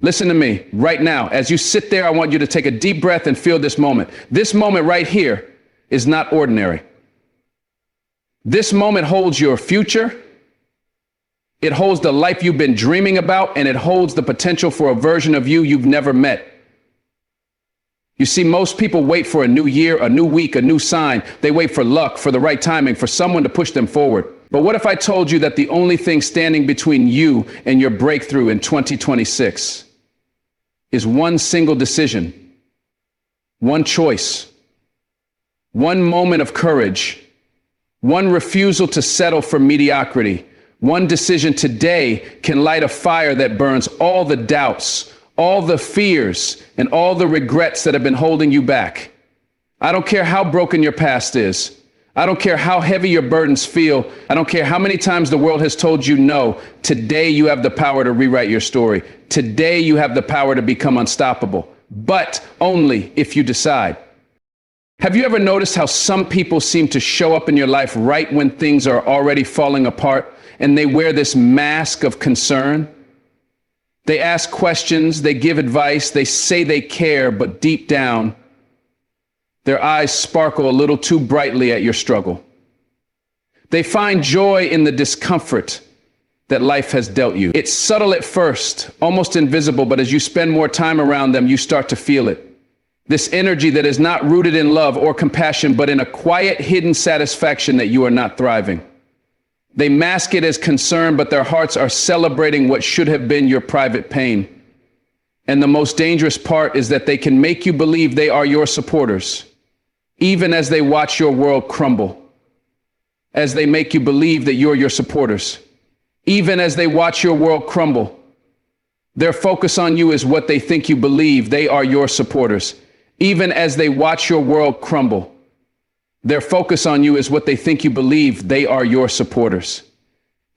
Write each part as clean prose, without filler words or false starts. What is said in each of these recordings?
Listen to me right now. As you sit there, I want you to take a deep breath and feel this moment. This moment right here is not ordinary. This moment holds your future. It holds the life you've been dreaming about, and it holds the potential for a version of you you've never met. You see, most people wait for a new year, a new week, a new sign. They wait for luck, for the right timing, for someone to push them forward. But what if I told you that the only thing standing between you and your breakthrough in 2026 is one single decision, one choice, one moment of courage, one refusal to settle for mediocrity? One decision today can light a fire that burns all the doubts, all the fears, and all the regrets that have been holding you back. I don't care how broken your past is. I don't care how heavy your burdens feel. I don't care how many times the world has told you no. Today you have the power to rewrite your story. Today you have the power to become unstoppable, but only if you decide. Have you ever noticed how some people seem to show up in your life right when things are already falling apart, and they wear this mask of concern? They ask questions, they give advice, they say they care, but deep down, their eyes sparkle a little too brightly at your struggle. They find joy in the discomfort that life has dealt you. It's subtle at first, almost invisible, but as you spend more time around them, you start to feel it. This energy that is not rooted in love or compassion, but in a quiet, hidden satisfaction that you are not thriving. They mask it as concern, but their hearts are celebrating what should have been your private pain. And the most dangerous part is that they can make you believe they are your supporters, even as they watch your world crumble. As they make you believe that you're your supporters, even as they watch your world crumble. Their focus on you is what they think you believe they are your supporters. Even as they watch your world crumble, their focus on you is what they think you believe they are your supporters.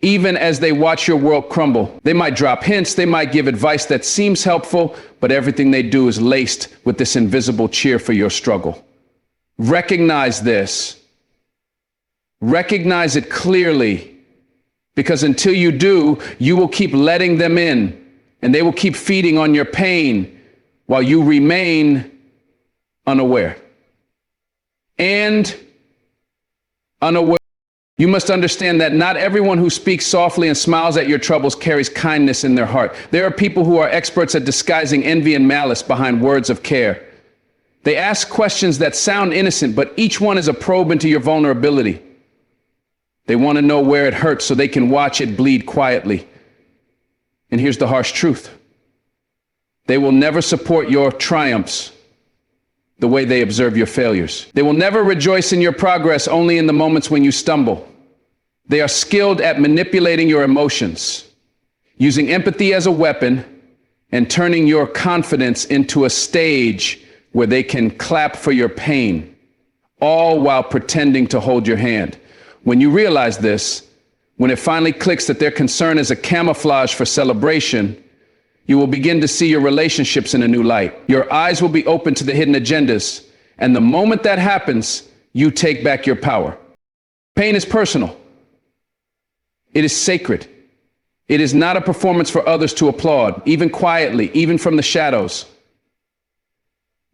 Even as they watch your world crumble, they might drop hints, they might give advice that seems helpful, but everything they do is laced with this invisible cheer for your struggle. Recognize this. Recognize it clearly, because until you do, you will keep letting them in, and they will keep feeding on your pain while you remain unaware. And unaware. You must understand that not everyone who speaks softly and smiles at your troubles carries kindness in their heart. There are people who are experts at disguising envy and malice behind words of care. They ask questions that sound innocent, but each one is a probe into your vulnerability. They want to know where it hurts so they can watch it bleed quietly. And here's the harsh truth. They will never support your triumphs the way they observe your failures. They will never rejoice in your progress, only in the moments when you stumble. They are skilled at manipulating your emotions, using empathy as a weapon, and turning your confidence into a stage where they can clap for your pain, all while pretending to hold your hand. When you realize this, when it finally clicks that their concern is a camouflage for celebration, you will begin to see your relationships in a new light. Your eyes will be open to the hidden agendas. And the moment that happens, you take back your power. Pain is personal. It is sacred. It is not a performance for others to applaud, even quietly, even from the shadows.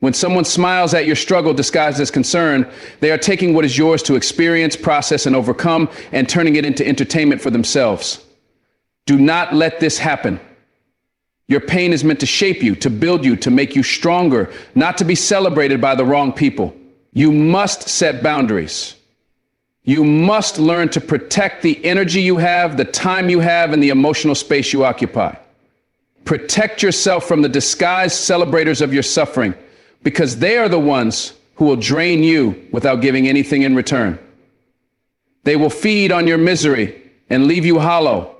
When someone smiles at your struggle disguised as concern, they are taking what is yours to experience, process, and overcome, and turning it into entertainment for themselves. Do not let this happen. Your pain is meant to shape you, to build you, to make you stronger, not to be celebrated by the wrong people. You must set boundaries. You must learn to protect the energy you have, the time you have, and the emotional space you occupy. Protect yourself from the disguised celebrators of your suffering, because they are the ones who will drain you without giving anything in return. They will feed on your misery and leave you hollow,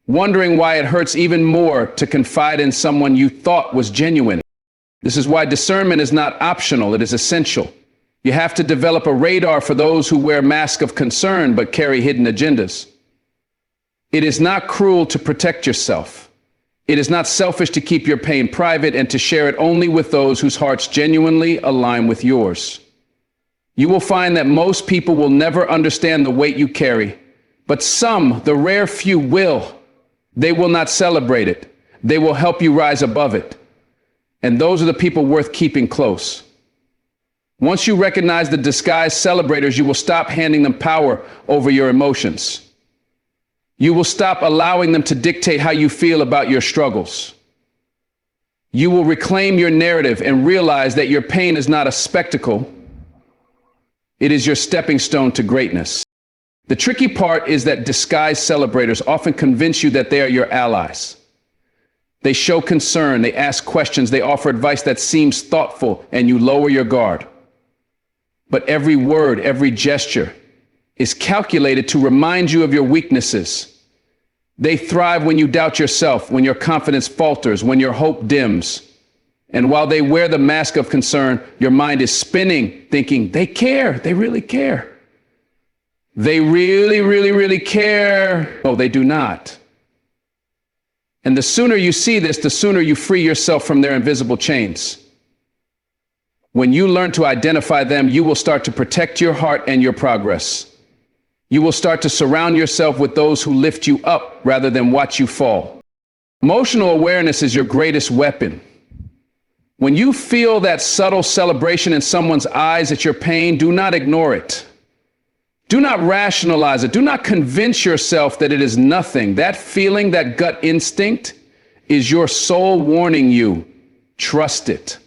wondering why it hurts even more to confide in someone you thought was genuine. This is why discernment is not optional, it is essential. You have to develop a radar for those who wear masks of concern but carry hidden agendas. It is not cruel to protect yourself. It is not selfish to keep your pain private and to share it only with those whose hearts genuinely align with yours. You will find that most people will never understand the weight you carry, but some, the rare few, will. They will not celebrate it. They will help you rise above it. And those are the people worth keeping close. Once you recognize the disguised celebrators, you will stop handing them power over your emotions. You will stop allowing them to dictate how you feel about your struggles. You will reclaim your narrative and realize that your pain is not a spectacle. It is your stepping stone to greatness. The tricky part is that disguised celebrators often convince you that they are your allies. They show concern, they ask questions, they offer advice that seems thoughtful, and you lower your guard. But every word, every gesture is calculated to remind you of your weaknesses. They thrive when you doubt yourself, when your confidence falters, when your hope dims. And while they wear the mask of concern, your mind is spinning, thinking, they care, they really care. They really, really, really care. Oh, they do not. And the sooner you see this, the sooner you free yourself from their invisible chains. When you learn to identify them, you will start to protect your heart and your progress. You will start to surround yourself with those who lift you up rather than watch you fall. Emotional awareness is your greatest weapon. When you feel that subtle celebration in someone's eyes at your pain, do not ignore it. Do not rationalize it. Do not convince yourself that it is nothing. That feeling, that gut instinct, is your soul warning you. Trust it.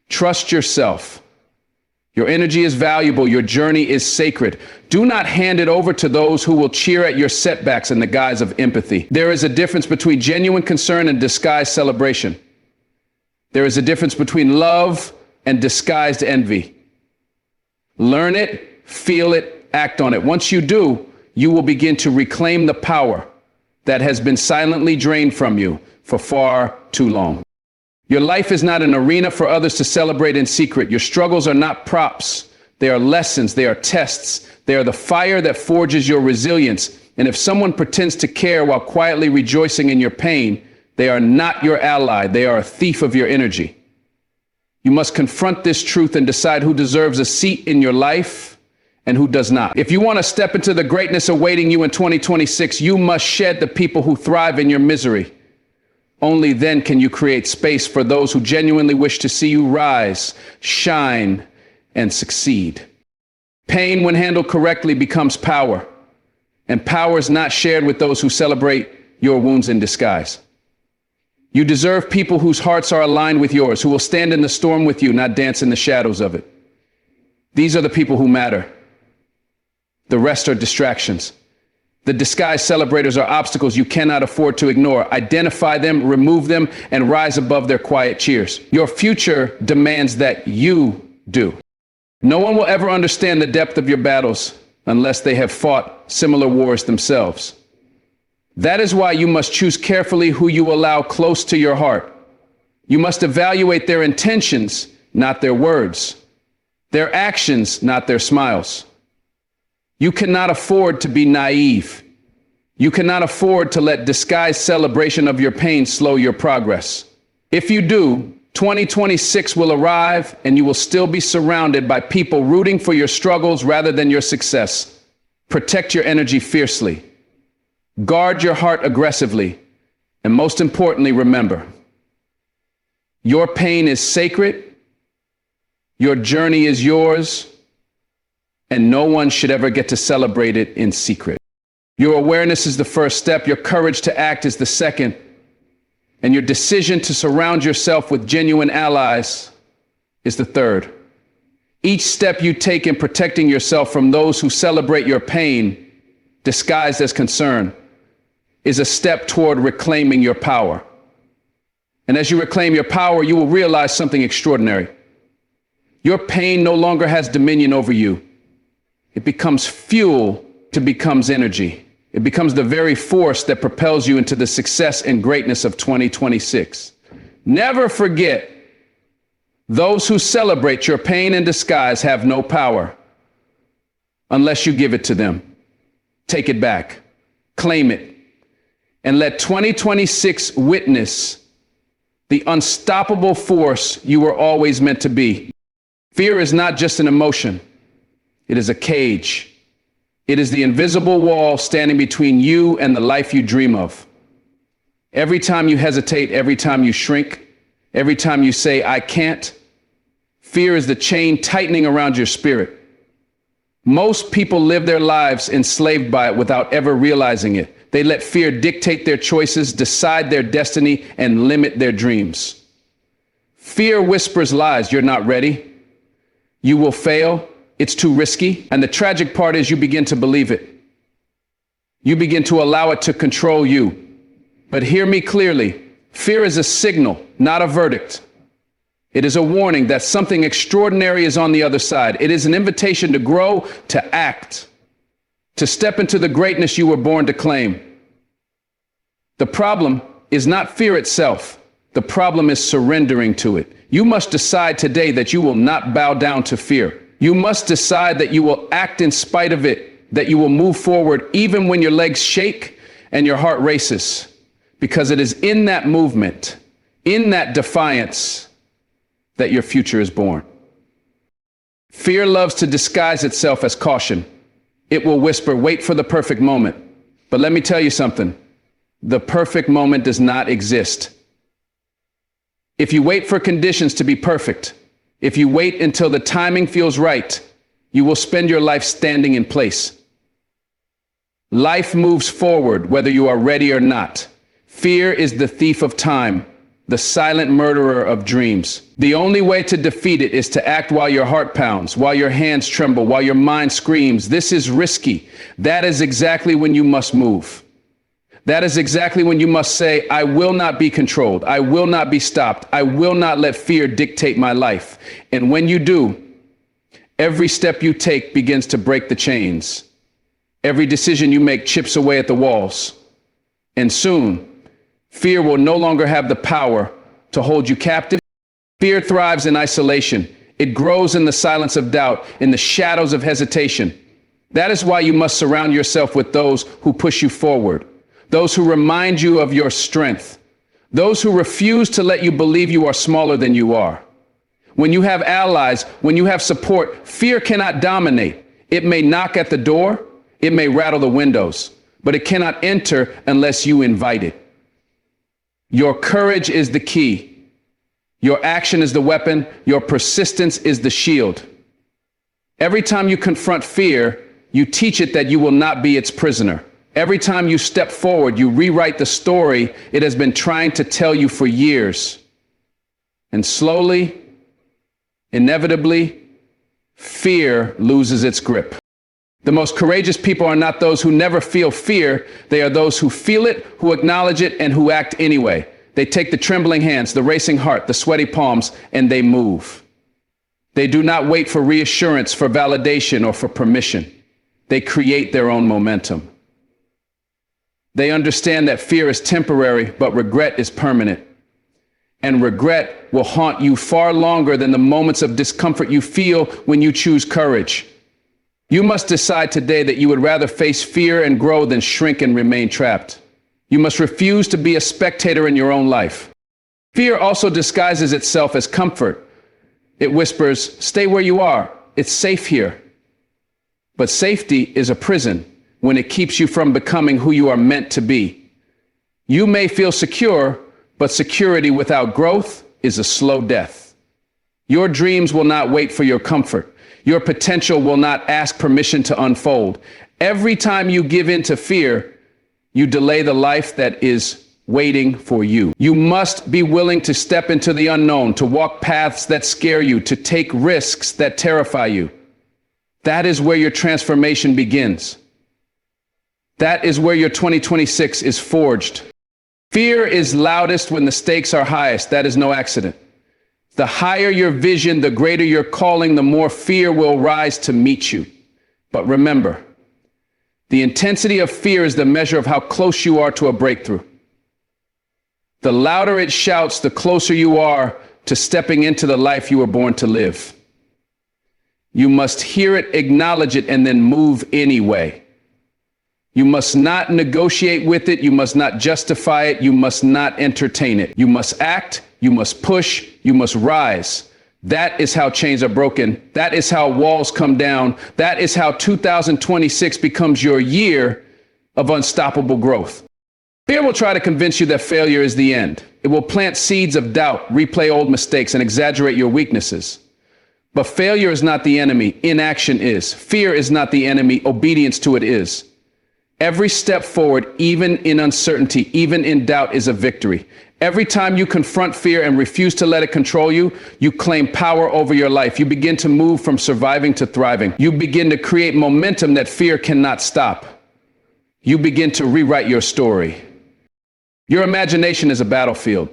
Trust yourself. Your energy is valuable. Your journey is sacred. Do not hand it over to those who will cheer at your setbacks in the guise of empathy. There is a difference between genuine concern and disguised celebration. There is a difference between love and disguised envy. Learn it, feel it, act on it. Once you do, you will begin to reclaim the power that has been silently drained from you for far too long. Your life is not an arena for others to celebrate in secret. Your struggles are not props. They are lessons. They are tests. They are the fire that forges your resilience. And if someone pretends to care while quietly rejoicing in your pain, they are not your ally. They are a thief of your energy. You must confront this truth and decide who deserves a seat in your life and who does not. If you want to step into the greatness awaiting you in 2026, you must shed the people who thrive in your misery. Only then can you create space for those who genuinely wish to see you rise, shine, and succeed. Pain, when handled correctly, becomes power. And power is not shared with those who celebrate your wounds in disguise. You deserve people whose hearts are aligned with yours, who will stand in the storm with you, not dance in the shadows of it. These are the people who matter. The rest are distractions. The disguised celebrators are obstacles you cannot afford to ignore. Identify them, remove them, and rise above their quiet cheers. Your future demands that you do. No one will ever understand the depth of your battles unless they have fought similar wars themselves. That is why you must choose carefully who you allow close to your heart. You must evaluate their intentions, not their words. Their actions, not their smiles. You cannot afford to be naive. You cannot afford to let disguised celebration of your pain slow your progress. If you do, 2026 will arrive and you will still be surrounded by people rooting for your struggles rather than your success. Protect your energy fiercely. Guard your heart aggressively. And most importantly, remember, your pain is sacred. Your journey is yours. And no one should ever get to celebrate it in secret. Your awareness is the first step. Your courage to act is the second. And your decision to surround yourself with genuine allies is the third. Each step you take in protecting yourself from those who celebrate your pain, disguised as concern, is a step toward reclaiming your power. And as you reclaim your power, you will realize something extraordinary. Your pain no longer has dominion over you. It becomes fuel to becomes energy. It becomes the very force that propels you into the success and greatness of 2026. Never forget, those who celebrate your pain in disguise have no power unless you give it to them. Take it back, claim it, and let 2026 witness the unstoppable force you were always meant to be. Fear is not just an emotion. It is a cage. It is the invisible wall standing between you and the life you dream of. Every time you hesitate, every time you shrink, every time you say, I can't, fear is the chain tightening around your spirit. Most people live their lives enslaved by it without ever realizing it. They let fear dictate their choices, decide their destiny, and limit their dreams. Fear whispers lies. You're not ready. You will fail. It's too risky. And the tragic part is you begin to believe it. You begin to allow it to control you. But hear me clearly. Fear is a signal, not a verdict. It is a warning that something extraordinary is on the other side. It is an invitation to grow, to act, to step into the greatness you were born to claim. The problem is not fear itself. The problem is surrendering to it. You must decide today that you will not bow down to fear. You must decide that you will act in spite of it, that you will move forward even when your legs shake and your heart races. Because it is in that movement, in that defiance, that your future is born. Fear loves to disguise itself as caution. It will whisper, wait for the perfect moment. But let me tell you something. The perfect moment does not exist. If you wait for conditions to be perfect, if you wait until the timing feels right, you will spend your life standing in place. Life moves forward whether you are ready or not. Fear is the thief of time, the silent murderer of dreams. The only way to defeat it is to act while your heart pounds, while your hands tremble, while your mind screams. This is risky. That is exactly when you must move. That is exactly when you must say, I will not be controlled. I will not be stopped. I will not let fear dictate my life. And when you do, every step you take begins to break the chains. Every decision you make chips away at the walls. And soon, fear will no longer have the power to hold you captive. Fear thrives in isolation. It grows in the silence of doubt, in the shadows of hesitation. That is why you must surround yourself with those who push you forward, those who remind you of your strength, those who refuse to let you believe you are smaller than you are. When you have allies, when you have support, fear cannot dominate. It may knock at the door, it may rattle the windows, but it cannot enter unless you invite it. Your courage is the key. Your action is the weapon. Your persistence is the shield. Every time you confront fear, you teach it that you will not be its prisoner. Every time you step forward, you rewrite the story it has been trying to tell you for years. And slowly, inevitably, fear loses its grip. The most courageous people are not those who never feel fear. They are those who feel it, who acknowledge it, and who act anyway. They take the trembling hands, the racing heart, the sweaty palms, and they move. They do not wait for reassurance, for validation, or for permission. They create their own momentum. They understand that fear is temporary, but regret is permanent. And regret will haunt you far longer than the moments of discomfort you feel when you choose courage. You must decide today that you would rather face fear and grow than shrink and remain trapped. You must refuse to be a spectator in your own life. Fear also disguises itself as comfort. It whispers, stay where you are. It's safe here. But safety is a prison when it keeps you from becoming who you are meant to be. You may feel secure, but security without growth is a slow death. Your dreams will not wait for your comfort. Your potential will not ask permission to unfold. Every time you give in to fear, you delay the life that is waiting for you. You must be willing to step into the unknown, to walk paths that scare you, to take risks that terrify you. That is where your transformation begins. That is where your 2026 is forged. Fear is loudest when the stakes are highest. That is no accident. The higher your vision, the greater your calling, the more fear will rise to meet you. But remember, the intensity of fear is the measure of how close you are to a breakthrough. The louder it shouts, the closer you are to stepping into the life you were born to live. You must hear it, acknowledge it, and then move anyway. You must not negotiate with it. You must not justify it. You must not entertain it. You must act. You must push. You must rise. That is how chains are broken. That is how walls come down. That is how 2026 becomes your year of unstoppable growth. Fear will try to convince you that failure is the end. It will plant seeds of doubt, replay old mistakes, and exaggerate your weaknesses. But failure is not the enemy. Inaction is. Fear is not the enemy. Obedience to it is. Every step forward, even in uncertainty, even in doubt, is a victory. Every time you confront fear and refuse to let it control you, you claim power over your life. You begin to move from surviving to thriving. You begin to create momentum that fear cannot stop. You begin to rewrite your story. Your imagination is a battlefield.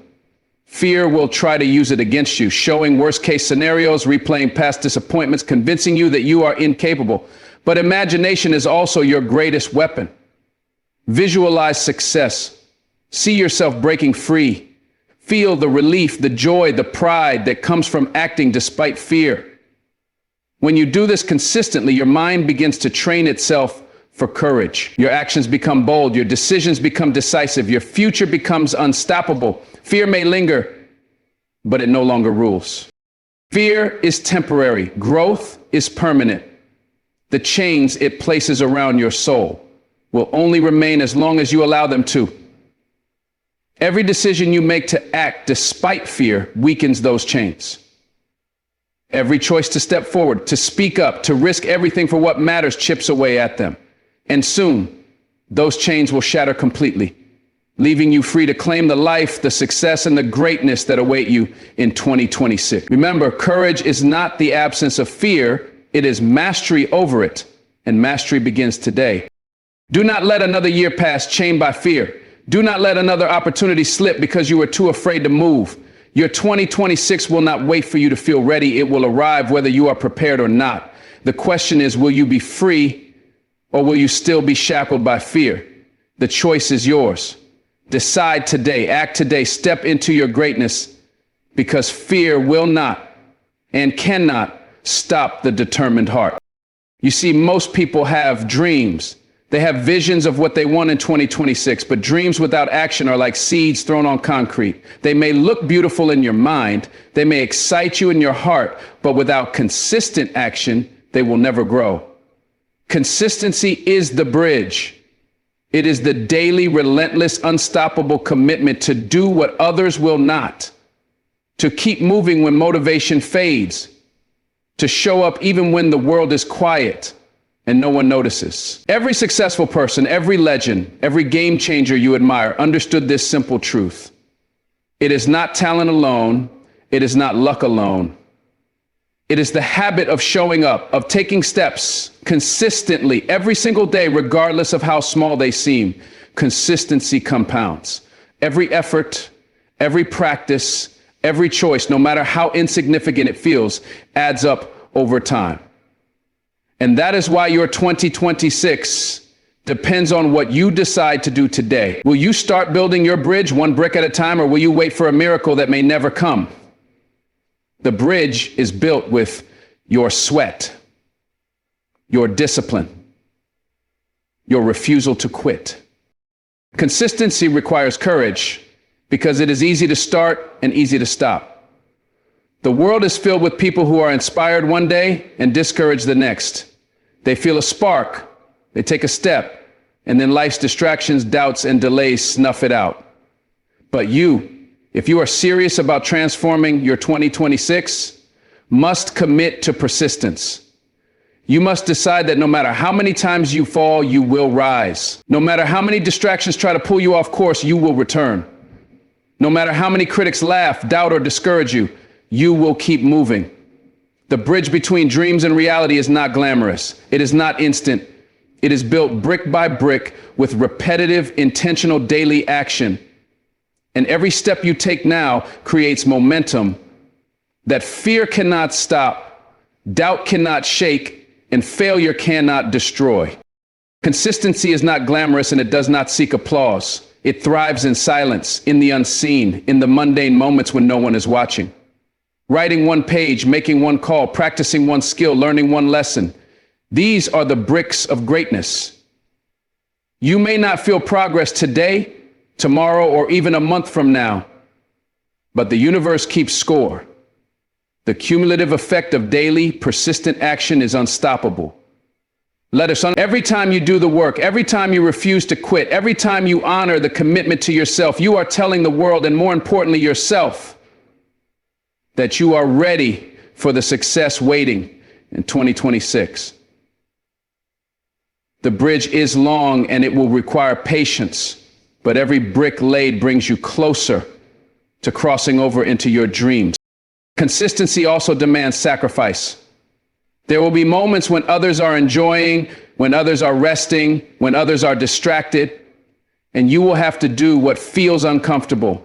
Fear will try to use it against you, showing worst-case scenarios, replaying past disappointments, convincing you that you are incapable. But imagination is also your greatest weapon. Visualize success. See yourself breaking free. Feel the relief, the joy, the pride that comes from acting despite fear. When you do this consistently, your mind begins to train itself for courage. Your actions become bold. Your decisions become decisive. Your future becomes unstoppable. Fear may linger, but it no longer rules. Fear is temporary. Growth is permanent. The chains it places around your soul will only remain as long as you allow them to. Every decision you make to act despite fear weakens those chains. Every choice to step forward, to speak up, to risk everything for what matters chips away at them. And soon, those chains will shatter completely, leaving you free to claim the life, the success, and the greatness that await you in 2026. Remember, courage is not the absence of fear. It is mastery over it, and mastery begins today. Do not let another year pass chained by fear. Do not let another opportunity slip because you are too afraid to move. Your 2026 will not wait for you to feel ready. It will arrive whether you are prepared or not. The question is, will you be free or will you still be shackled by fear? The choice is yours. Decide today, act today, step into your greatness, because fear will not and cannot stop the determined heart. You see, most people have dreams. They have visions of what they want in 2026, but dreams without action are like seeds thrown on concrete. They may look beautiful in your mind, they may excite you in your heart, but without consistent action, they will never grow. Consistency is the bridge. It is the daily, relentless, unstoppable commitment to do what others will not, to keep moving when motivation fades, to show up even when the world is quiet and no one notices. Every successful person, every legend, every game changer you admire understood this simple truth. It is not talent alone. It is not luck alone. It is the habit of showing up, of taking steps consistently every single day, regardless of how small they seem. Consistency compounds. Every effort, every practice, every choice, no matter how insignificant it feels, adds up over time. And that is why your 2026 depends on what you decide to do today. Will you start building your bridge one brick at a time, or will you wait for a miracle that may never come? The bridge is built with your sweat, your discipline, your refusal to quit. Consistency requires courage because it is easy to start and easy to stop. The world is filled with people who are inspired one day and discouraged the next. They feel a spark, they take a step, and then life's distractions, doubts, and delays snuff it out. But you, if you are serious about transforming your 2026, must commit to persistence. You must decide that no matter how many times you fall, you will rise. No matter how many distractions try to pull you off course, you will return. No matter how many critics laugh, doubt, or discourage you, you will keep moving. The bridge between dreams and reality is not glamorous. It is not instant. It is built brick by brick with repetitive, intentional daily action. And every step you take now creates momentum that fear cannot stop, doubt cannot shake, and failure cannot destroy. Consistency is not glamorous and it does not seek applause. It thrives in silence, in the unseen, in the mundane moments when no one is watching. Writing one page, making one call, practicing one skill, learning one lesson. These are the bricks of greatness. You may not feel progress today, tomorrow, or even a month from now, but the universe keeps score. The cumulative effect of daily, persistent action is unstoppable. Let us every time you do the work, every time you refuse to quit, every time you honor the commitment to yourself, you are telling the world, and more importantly yourself, that you are ready for the success waiting in 2026. The bridge is long and it will require patience, but every brick laid brings you closer to crossing over into your dreams. Consistency also demands sacrifice. There will be moments when others are enjoying, when others are resting, when others are distracted, and you will have to do what feels uncomfortable,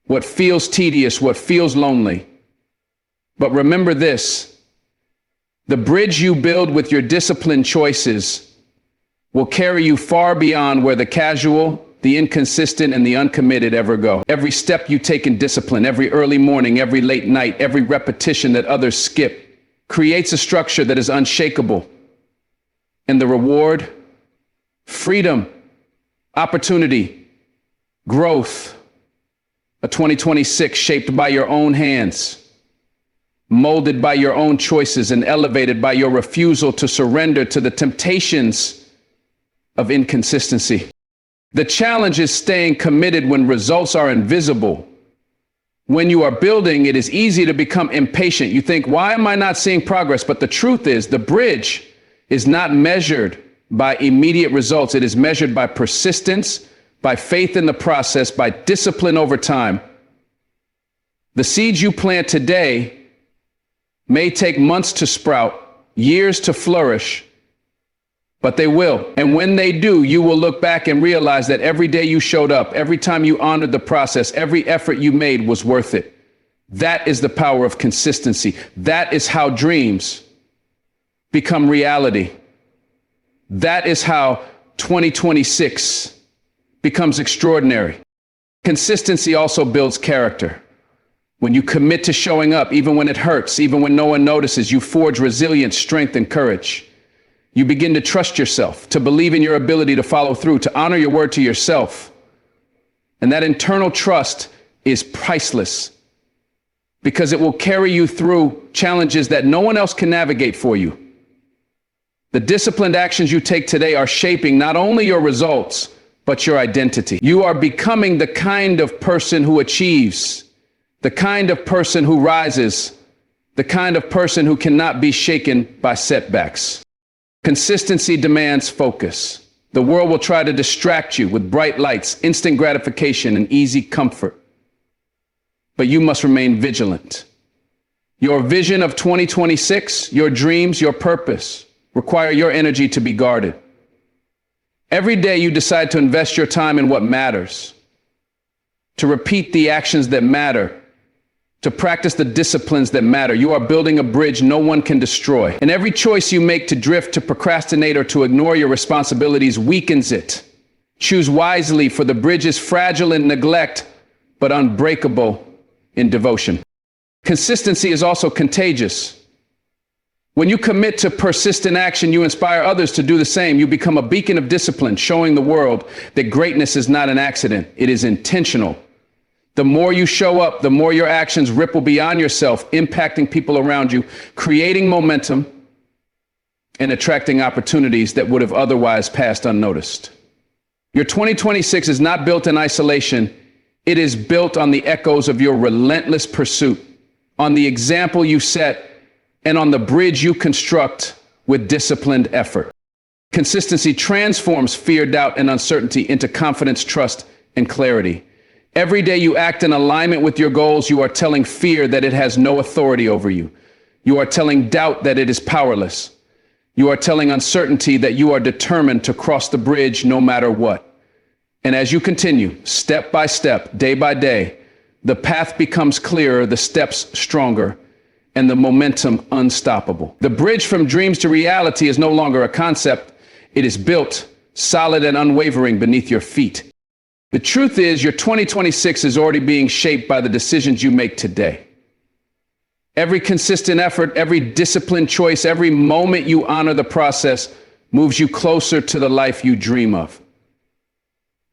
what feels tedious, what feels lonely. But remember this, the bridge you build with your disciplined choices will carry you far beyond where the casual, the inconsistent, and the uncommitted ever go. Every step you take in discipline, every early morning, every late night, every repetition that others skip, creates a structure that is unshakable. And the reward, freedom, opportunity, growth, a 2026 shaped by your own hands, molded by your own choices, and elevated by your refusal to surrender to the temptations of inconsistency. The challenge is staying committed when results are invisible. When you are building, it is easy to become impatient. You think, why am I not seeing progress? But the truth is, the bridge is not measured by immediate results. It is measured by persistence, by faith in the process, by discipline over time. The seeds you plant today may take months to sprout, years to flourish, but they will. And when they do, you will look back and realize that every day you showed up, every time you honored the process, every effort you made was worth it. That is the power of consistency. That is how dreams become reality. That is how 2026 becomes extraordinary. Consistency also builds character. When you commit to showing up, even when it hurts, even when no one notices, you forge resilience, strength, and courage. You begin to trust yourself, to believe in your ability to follow through, to honor your word to yourself. And that internal trust is priceless because it will carry you through challenges that no one else can navigate for you. The disciplined actions you take today are shaping not only your results, but your identity. You are becoming the kind of person who achieves, the kind of person who rises, the kind of person who cannot be shaken by setbacks. Consistency demands focus. The world will try to distract you with bright lights, instant gratification, and easy comfort. But you must remain vigilant. Your vision of 2026, your dreams, your purpose require your energy to be guarded. Every day you decide to invest your time in what matters, to repeat the actions that matter, to practice the disciplines that matter. You are building a bridge no one can destroy. And every choice you make to drift, to procrastinate, or to ignore your responsibilities weakens it. Choose wisely, for the bridge is fragile in neglect, but unbreakable in devotion. Consistency is also contagious. When you commit to persistent action, you inspire others to do the same. You become a beacon of discipline, showing the world that greatness is not an accident. It is intentional. The more you show up, the more your actions ripple beyond yourself, impacting people around you, creating momentum, and attracting opportunities that would have otherwise passed unnoticed. Your 2026 is not built in isolation. It is built on the echoes of your relentless pursuit, on the example you set, and on the bridge you construct with disciplined effort. Consistency transforms fear, doubt, and uncertainty into confidence, trust, and clarity. Every day you act in alignment with your goals, you are telling fear that it has no authority over you. You are telling doubt that it is powerless. You are telling uncertainty that you are determined to cross the bridge no matter what. And as you continue, step by step, day by day, the path becomes clearer, the steps stronger, and the momentum unstoppable. The bridge from dreams to reality is no longer a concept. It is built, solid and unwavering beneath your feet. The truth is, your 2026 is already being shaped by the decisions you make today. Every consistent effort, every disciplined choice, every moment you honor the process moves you closer to the life you dream of.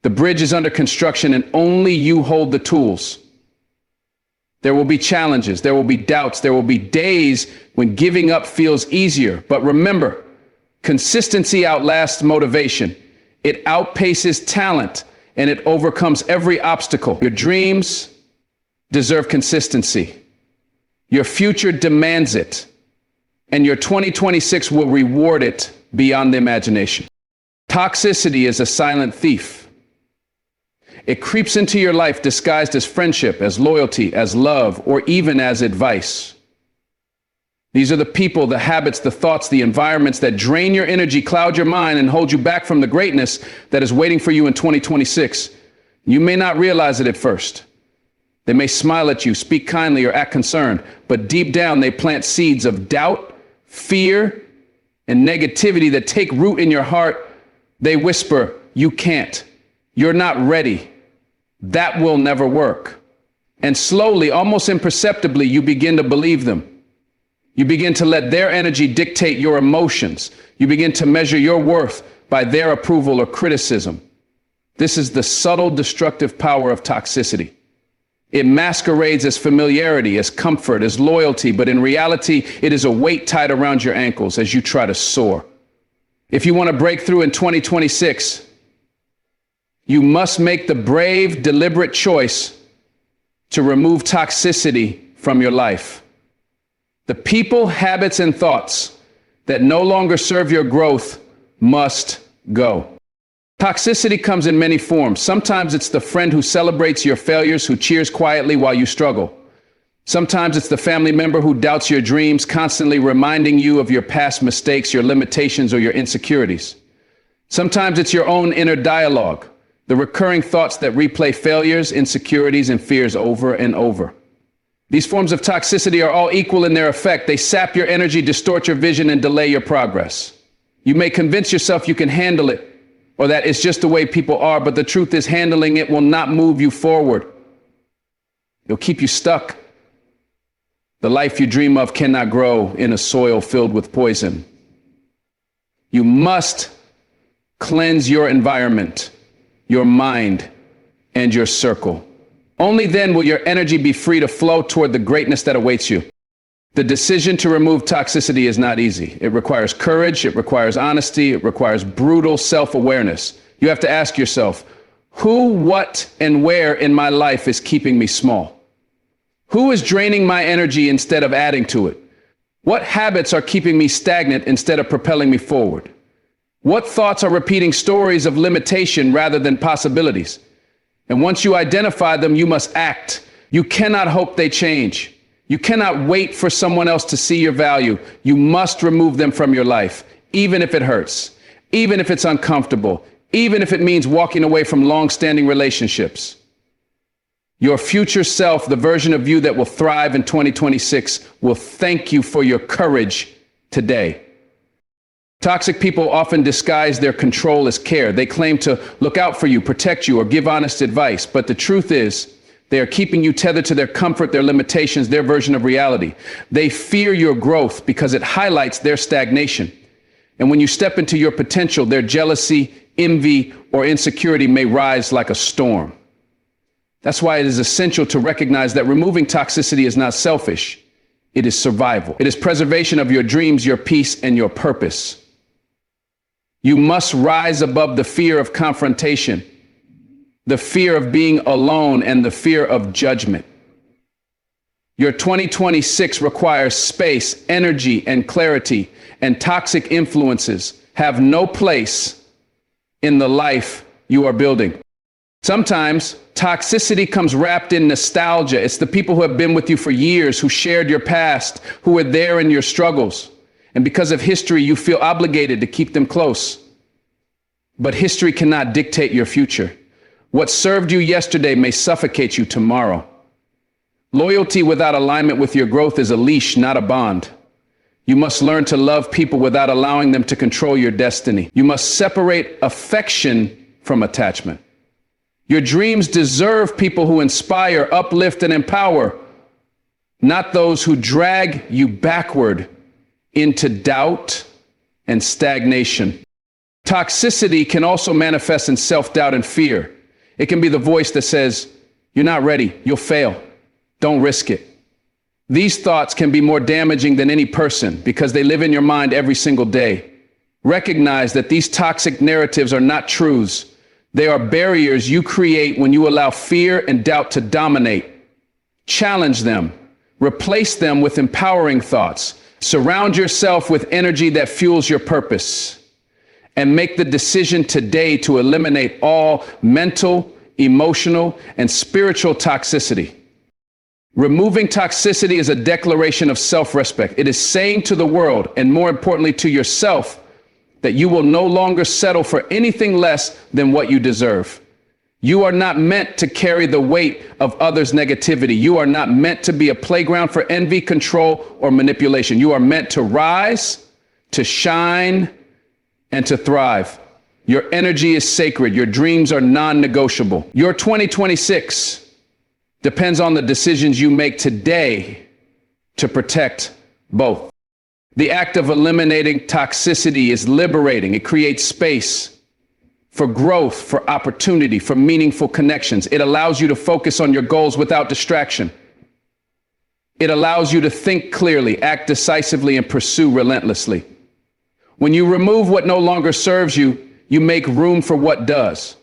The bridge is under construction and only you hold the tools. There will be challenges, there will be doubts, there will be days when giving up feels easier. But remember, Consistency outlasts motivation. It outpaces talent, and it overcomes every obstacle. Your dreams deserve consistency. Your future demands it, and your 2026 will reward it beyond the imagination. Toxicity is a silent thief. It creeps into your life disguised as friendship, as loyalty, as love, or even as advice. These are the people, the habits, the thoughts, the environments that drain your energy, cloud your mind, and hold you back from the greatness that is waiting for you in 2026. You may not realize it at first. They may smile at you, speak kindly, or act concerned, but deep down they plant seeds of doubt, fear, and negativity that take root in your heart. They whisper, "You can't. You're not ready. That will never work." And slowly, almost imperceptibly, you begin to believe them. You begin to let their energy dictate your emotions. You begin to measure your worth by their approval or criticism. This is the subtle destructive power of toxicity. It masquerades as familiarity, as comfort, as loyalty, but in reality, it is a weight tied around your ankles as you try to soar. If you want to break through in 2026, you must make the brave, deliberate choice to remove toxicity from your life. The people, habits, and thoughts that no longer serve your growth must go. Toxicity comes in many forms. Sometimes it's the friend who celebrates your failures, who cheers quietly while you struggle. Sometimes it's the family member who doubts your dreams, constantly reminding you of your past mistakes, your limitations, or your insecurities. Sometimes it's your own inner dialogue, the recurring thoughts that replay failures, insecurities, and fears over and over. These forms of toxicity are all equal in their effect. They sap your energy, distort your vision, and delay your progress. You may convince yourself you can handle it, or that it's just the way people are, but the truth is handling it will not move you forward. It'll keep you stuck. The life you dream of cannot grow in a soil filled with poison. You must cleanse your environment, your mind, and your circle. Only then will your energy be free to flow toward the greatness that awaits you. The decision to remove toxicity is not easy. It requires courage, it requires honesty, it requires brutal self-awareness. You have to ask yourself, who, what, and where in my life is keeping me small? Who is draining my energy instead of adding to it? What habits are keeping me stagnant instead of propelling me forward? What thoughts are repeating stories of limitation rather than possibilities? And once you identify them, you must act. You cannot hope they change. You cannot wait for someone else to see your value. You must remove them from your life, even if it hurts, even if it's uncomfortable, even if it means walking away from long-standing relationships. Your future self, the version of you that will thrive in 2026, will thank you for your courage today. Toxic people often disguise their control as care. They claim to look out for you, protect you, or give honest advice. But the truth is, they are keeping you tethered to their comfort, their limitations, their version of reality. They fear your growth because it highlights their stagnation. And when you step into your potential, their jealousy, envy, or insecurity may rise like a storm. That's why it is essential to recognize that removing toxicity is not selfish. It is survival. It is preservation of your dreams, your peace, and your purpose. You must rise above the fear of confrontation, the fear of being alone, and the fear of judgment. Your 2026 requires space, energy, and clarity, and toxic influences have no place in the life you are building. Sometimes toxicity comes wrapped in nostalgia. It's the people who have been with you for years, who shared your past, who were there in your struggles. And because of history, you feel obligated to keep them close. But history cannot dictate your future. What served you yesterday may suffocate you tomorrow. Loyalty without alignment with your growth is a leash, not a bond. You must learn to love people without allowing them to control your destiny. You must separate affection from attachment. Your dreams deserve people who inspire, uplift, and empower, not those who drag you backward into doubt and stagnation. Toxicity can also manifest in self-doubt and fear. It can be the voice that says, "You're not ready, you'll fail, don't risk it." These thoughts can be more damaging than any person because they live in your mind every single day, Recognize that these toxic narratives are not truths. They are barriers you create when you allow fear and doubt to dominate. Challenge them. Replace them with empowering thoughts. Surround yourself with energy that fuels your purpose. And make the decision today to eliminate all mental, emotional, and spiritual toxicity. Removing toxicity is a declaration of self-respect. It is saying to the world, and more importantly to yourself, that you will no longer settle for anything less than what you deserve. You are not meant to carry the weight of others' negativity. You are not meant to be a playground for envy, control, or manipulation. You are meant to rise, to shine, and to thrive. Your energy is sacred. Your dreams are non-negotiable. Your 2026 depends on the decisions you make today to protect both. The act of eliminating toxicity is liberating. It creates space for growth, for opportunity, for meaningful connections. It allows you to focus on your goals without distraction. It allows you to think clearly, act decisively, and pursue relentlessly. When you remove what no longer serves you, you make room for what does.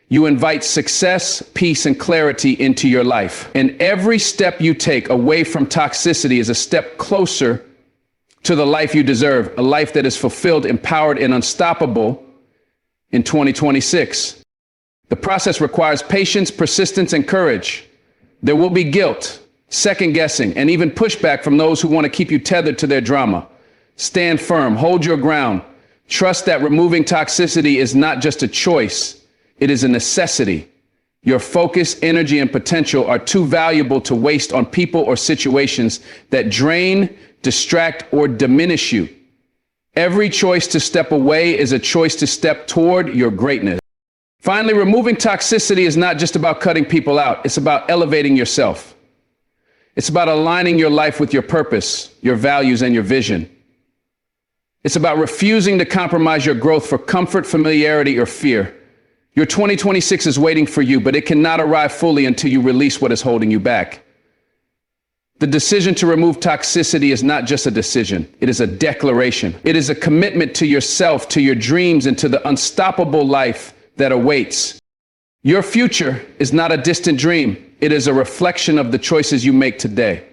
You invite success, peace, and clarity into your life. And every step you take away from toxicity is a step closer to the life you deserve, a life that is fulfilled, empowered, and unstoppable in 2026. The process requires patience, persistence, and courage. There will be guilt, second guessing, and even pushback from those who want to keep you tethered to their drama. Stand firm, hold your ground. Trust that removing toxicity is not just a choice, it is a necessity. Your focus, energy, and potential are too valuable to waste on people or situations that drain, distract, or diminish you. Every choice to step away is a choice to step toward your greatness. Finally, removing toxicity is not just about cutting people out. It's about elevating yourself. It's about aligning your life with your purpose, your values, and your vision. It's about refusing to compromise your growth for comfort, familiarity, or fear. Your 2026 is waiting for you, but it cannot arrive fully until you release what is holding you back. The decision to remove toxicity is not just a decision. It is a declaration. It is a commitment to yourself, to your dreams, and to the unstoppable life that awaits. Your future is not a distant dream. It is a reflection of the choices you make today.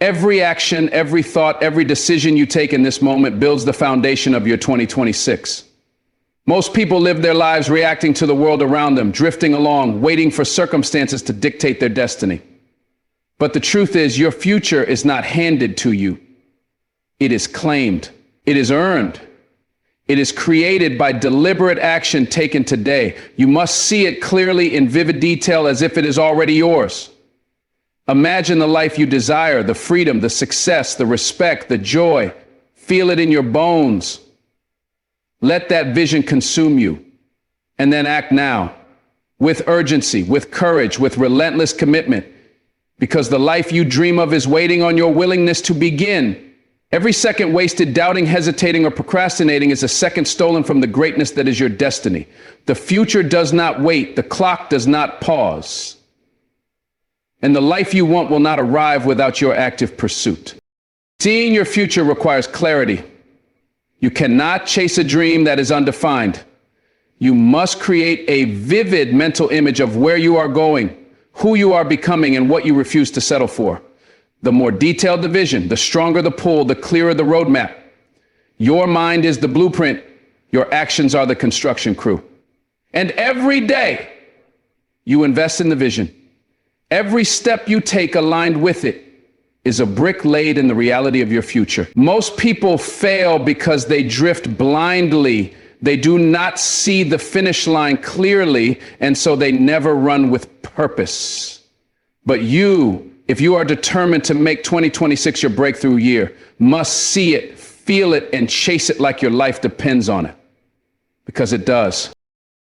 Every action, every thought, every decision you take in this moment builds the foundation of your 2026. Most people live their lives reacting to the world around them, drifting along, waiting for circumstances to dictate their destiny. But the truth is, your future is not handed to you. It is claimed. It is earned. It is created by deliberate action taken today. You must see it clearly in vivid detail as if it is already yours. Imagine the life you desire, the freedom, the success, the respect, the joy. Feel it in your bones. Let that vision consume you. And then act now, with urgency, with courage, with relentless commitment. Because the life you dream of is waiting on your willingness to begin. Every second wasted doubting, hesitating, or procrastinating is a second stolen from the greatness that is your destiny. The future does not wait. The clock does not pause. And the life you want will not arrive without your active pursuit. Seeing your future requires clarity. You cannot chase a dream that is undefined. You must create a vivid mental image of where you are going, who you are becoming, and what you refuse to settle for. The more detailed the vision, the stronger the pull, the clearer the roadmap. Your mind is the blueprint. Your actions are the construction crew. And every day you invest in the vision. Every step you take aligned with it is a brick laid in the reality of your future. Most people fail because they drift blindly. They do not see the finish line clearly, and so they never run with purpose. But you, if you are determined to make 2026 your breakthrough year, must see it, feel it, and chase it like your life depends on it. Because it does.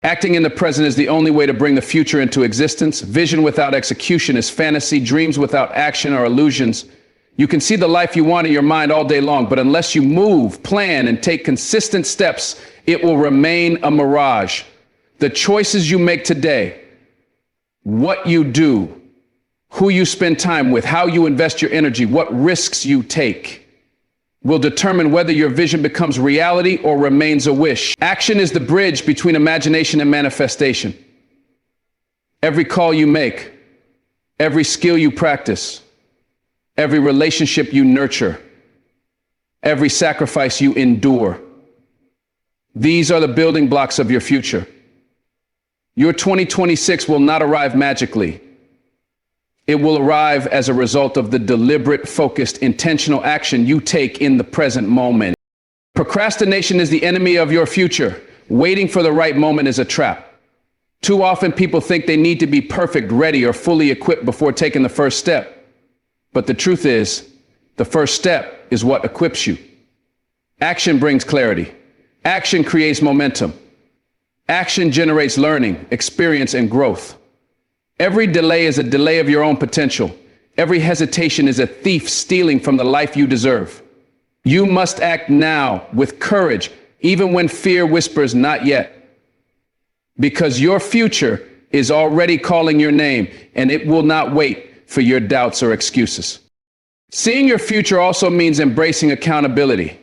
Acting in the present is the only way to bring the future into existence. Vision without execution is fantasy. Dreams without action are illusions. You can see the life you want in your mind all day long, but unless you move, plan, and take consistent steps, it will remain a mirage. The choices you make today, what you do, who you spend time with, how you invest your energy, what risks you take, will determine whether your vision becomes reality or remains a wish. Action is the bridge between imagination and manifestation. Every call you make, every skill you practice, every relationship you nurture, every sacrifice you endure, these are the building blocks of your future. Your 2026 will not arrive magically. It will arrive as a result of the deliberate, focused, intentional action you take in the present moment. Procrastination is the enemy of your future. Waiting for the right moment is a trap. Too often people think they need to be perfect, ready, or fully equipped before taking the first step. But the truth is, the first step is what equips you. Action brings clarity. Action creates momentum. Action generates learning, experience, and growth. Every delay is a delay of your own potential. Every hesitation is a thief stealing from the life you deserve. You must act now with courage, even when fear whispers not yet. Because your future is already calling your name, and it will not wait for your doubts or excuses. Seeing your future also means embracing accountability.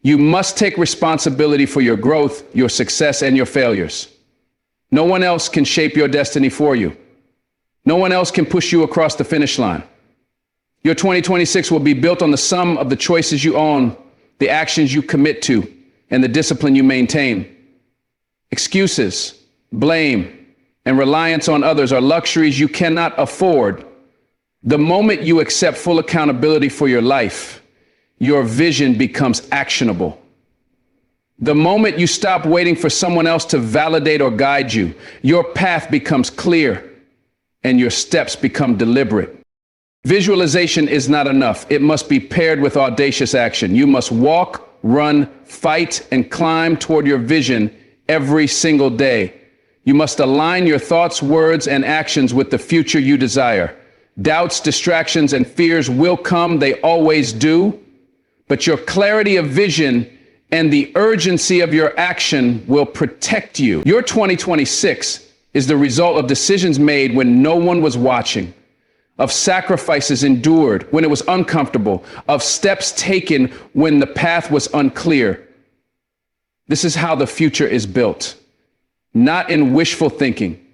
You must take responsibility for your growth, your success, and your failures. No one else can shape your destiny for you. No one else can push you across the finish line. Your 2026 will be built on the sum of the choices you own, the actions you commit to, and the discipline you maintain. Excuses, blame, and reliance on others are luxuries you cannot afford. The moment you accept full accountability for your life, your vision becomes actionable. The moment you stop waiting for someone else to validate or guide you, your path becomes clear and your steps become deliberate. Visualization is not enough. It must be paired with audacious action. You must walk, run, fight, and climb toward your vision every single day. You must align your thoughts, words, and actions with the future you desire. Doubts, distractions, and fears will come. They always do. But your clarity of vision and the urgency of your action will protect you. Your 2026 is the result of decisions made when no one was watching, of sacrifices endured when it was uncomfortable, of steps taken when the path was unclear. This is how the future is built, not in wishful thinking,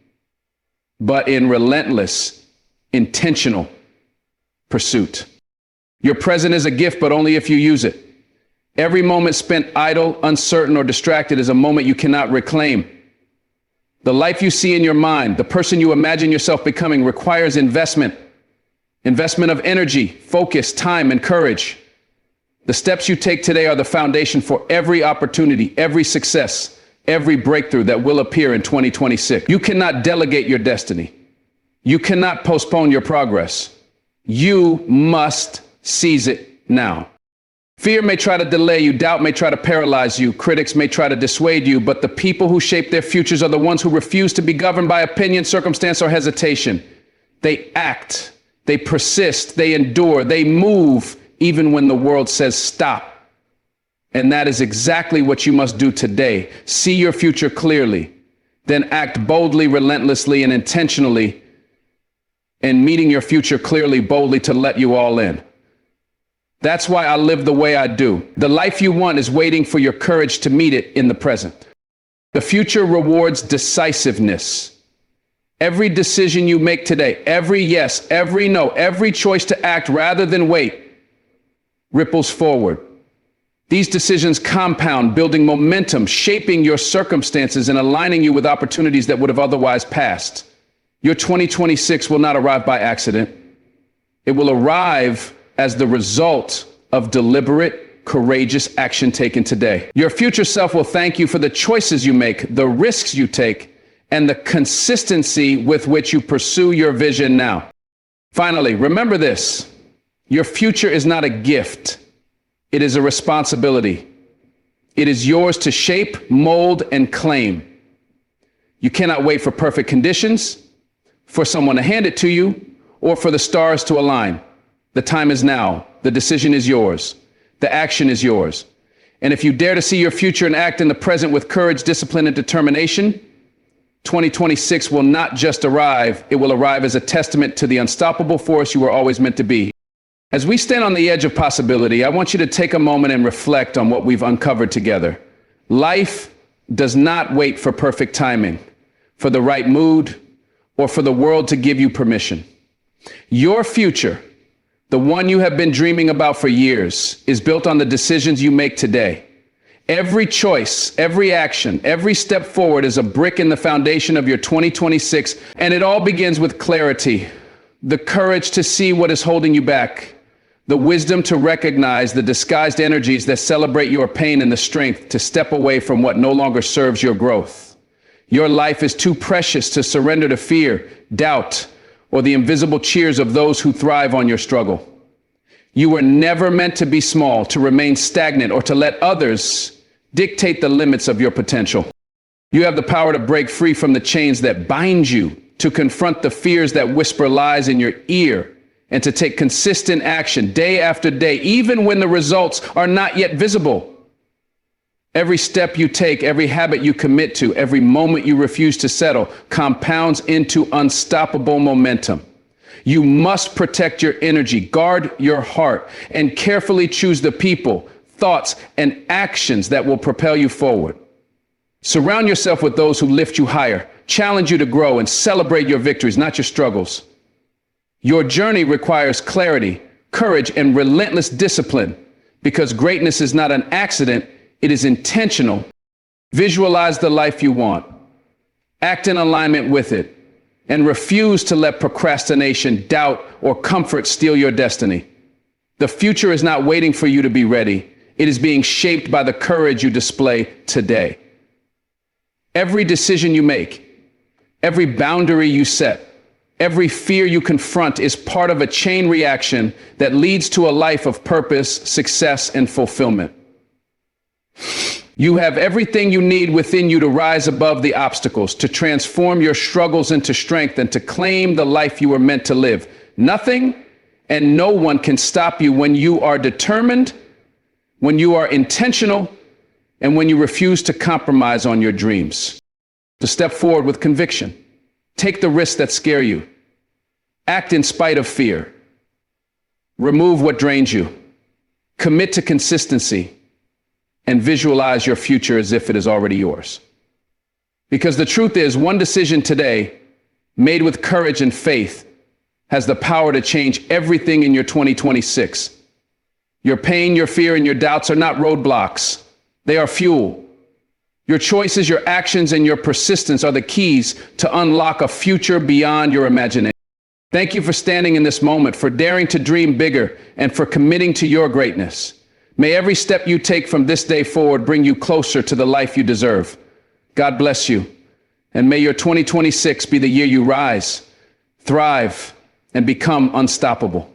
but in relentless, intentional pursuit. Your present is a gift, but only if you use it. Every moment spent idle, uncertain, or distracted is a moment you cannot reclaim. The life you see in your mind, the person you imagine yourself becoming, requires investment. Investment of energy, focus, time, and courage. The steps you take today are the foundation for every opportunity, every success, every breakthrough that will appear in 2026. You cannot delegate your destiny. You cannot postpone your progress. You must seize it now. Fear may try to delay you, doubt may try to paralyze you, critics may try to dissuade you, but the people who shape their futures are the ones who refuse to be governed by opinion, circumstance, or hesitation. They act, they persist, they endure, they move, even when the world says stop. And that is exactly what you must do today. See your future clearly, then act boldly, relentlessly, and intentionally, and meeting your future clearly, boldly, to let you all in. That's why I live the way I do. The life you want is waiting for your courage to meet it in the present. The future rewards decisiveness. Every decision you make today, every yes, every no, every choice to act rather than wait, ripples forward. These decisions compound, building momentum, shaping your circumstances, and aligning you with opportunities that would have otherwise passed. Your 2026 will not arrive by accident. It will arrive as the result of deliberate, courageous action taken today. Your future self will thank you for the choices you make, the risks you take, and the consistency with which you pursue your vision now. Finally, remember this: your future is not a gift. It is a responsibility. It is yours to shape, mold, and claim. You cannot wait for perfect conditions, for someone to hand it to you, or for the stars to align. The time is now. The decision is yours. The action is yours. And if you dare to see your future and act in the present with courage, discipline, and determination, 2026 will not just arrive, it will arrive as a testament to the unstoppable force you were always meant to be. As we stand on the edge of possibility, I want you to take a moment and reflect on what we've uncovered together. Life does not wait for perfect timing, for the right mood, or for the world to give you permission. Your future, the one you have been dreaming about for years, is built on the decisions you make today. Every choice, every action, every step forward is a brick in the foundation of your 2026, and it all begins with clarity, the courage to see what is holding you back, the wisdom to recognize the disguised energies that celebrate your pain, and the strength to step away from what no longer serves your growth. Your life is too precious to surrender to fear, doubt, or the invisible cheers of those who thrive on your struggle. You were never meant to be small, to remain stagnant, or to let others dictate the limits of your potential. You have the power to break free from the chains that bind you, to confront the fears that whisper lies in your ear, and to take consistent action day after day, even when the results are not yet visible. Every step you take, every habit you commit to, every moment you refuse to settle, compounds into unstoppable momentum. You must protect your energy, guard your heart, and carefully choose the people, thoughts, and actions that will propel you forward. Surround yourself with those who lift you higher, challenge you to grow, and celebrate your victories, not your struggles. Your journey requires clarity, courage, and relentless discipline, because greatness is not an accident, it is intentional. Visualize the life you want, act in alignment with it, and refuse to let procrastination, doubt, or comfort steal your destiny. The future is not waiting for you to be ready. It is being shaped by the courage you display today. Every decision you make, every boundary you set, every fear you confront is part of a chain reaction that leads to a life of purpose, success, and fulfillment. You have everything you need within you to rise above the obstacles, to transform your struggles into strength, and to claim the life you were meant to live. Nothing and no one can stop you when you are determined, when you are intentional, and when you refuse to compromise on your dreams. To step forward with conviction. Take the risks that scare you. Act in spite of fear. Remove what drains you. Commit to consistency. And visualize your future as if it is already yours. Because the truth is, one decision today, made with courage and faith, has the power to change everything in your 2026. Your pain, your fear, and your doubts are not roadblocks. They are fuel. Your choices, your actions, and your persistence are the keys to unlock a future beyond your imagination. Thank you for standing in this moment, for daring to dream bigger, and for committing to your greatness. May every step you take from this day forward bring you closer to the life you deserve. God bless you. And may your 2026 be the year you rise, thrive, and become unstoppable.